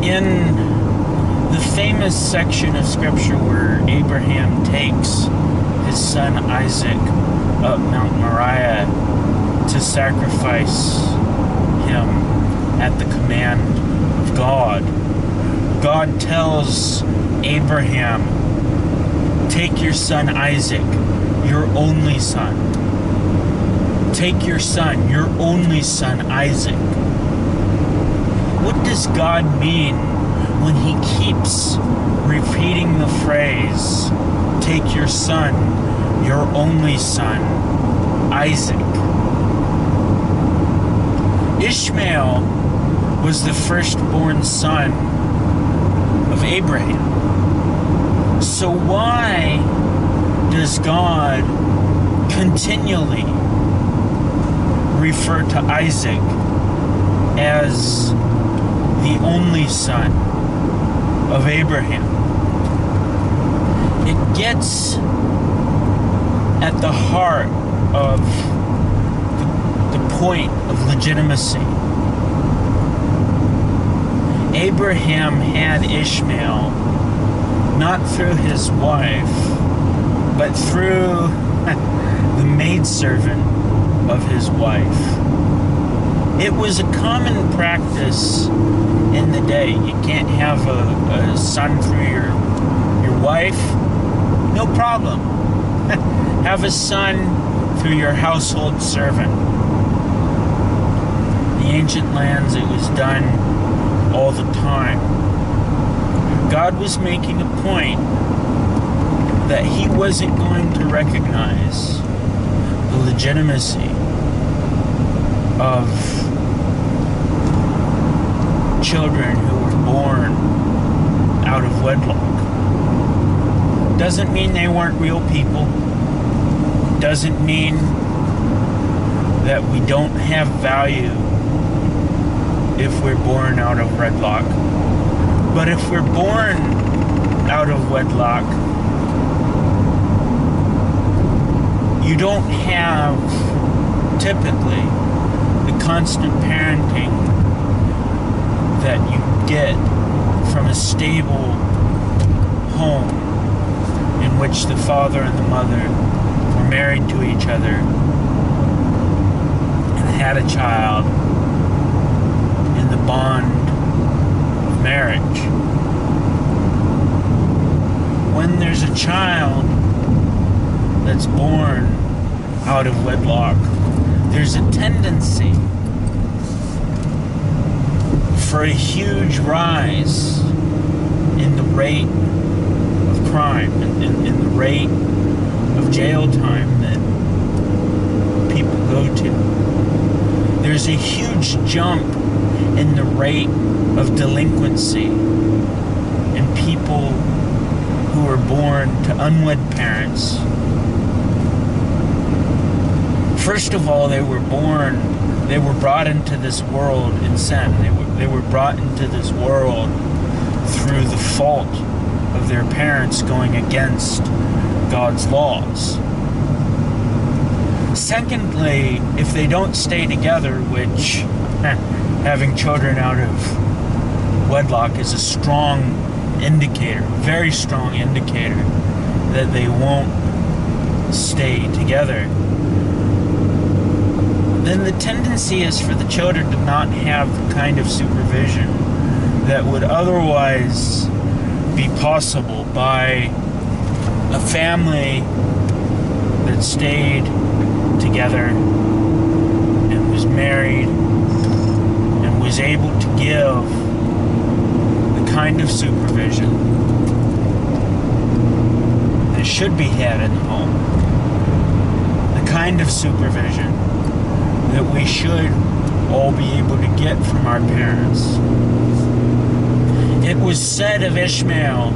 In the famous section of scripture where Abraham takes his son Isaac up Mount Moriah to sacrifice him at the command of God, God tells Abraham, take your son Isaac, your only son. Take your son, your only son Isaac. What does God mean when he keeps repeating the phrase, take your son, your only son, Isaac? Ishmael was the firstborn son of Abraham. So why does God continually refer to Isaac as the only son of Abraham? It gets at the heart of the point of legitimacy. Abraham had Ishmael not through his wife, but through the maidservant of his wife. It was a common practice in the day. You can't have a son through your wife, no problem. Have a son through your household servant. The ancient lands, it was done all the time. God was making a point that he wasn't going to recognize the legitimacy of children who were born out of wedlock. Doesn't mean they weren't real people. Doesn't mean that we don't have value if we're born out of wedlock. But if we're born out of wedlock, you don't have, typically, the constant parenting that you get from a stable home in which the father and the mother were married to each other and had a child in the bond of marriage. When there's a child that's born out of wedlock, there's a tendency for a huge rise in the rate of crime, in the rate of jail time that people go to. There's a huge jump in the rate of delinquency in people who are born to unwed parents. First of all, they were brought into this world in sin. They were brought into this world through the fault of their parents going against God's laws. Secondly, if they don't stay together, which having children out of wedlock is a strong indicator, very strong indicator that they won't stay together, then the tendency is for the children to not have the kind of supervision that would otherwise be possible by a family that stayed together and was married and was able to give the kind of supervision that should be had in the home, the kind of supervision that we should all be able to get from our parents. It was said of Ishmael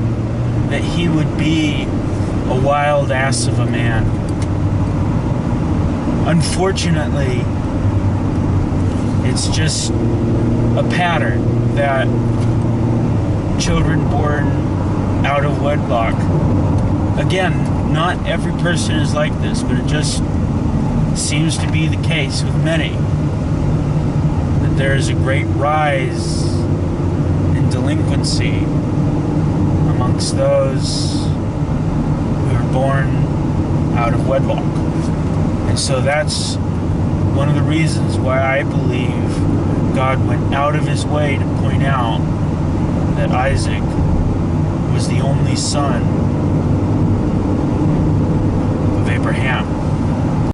that he would be a wild ass of a man. Unfortunately, it's just a pattern that children born out of wedlock, again, not every person is like this, but it just seems to be the case with many, that there is a great rise in delinquency pregnancy amongst those who are born out of wedlock. And so that's one of the reasons why I believe God went out of his way to point out that Isaac was the only son of Abraham.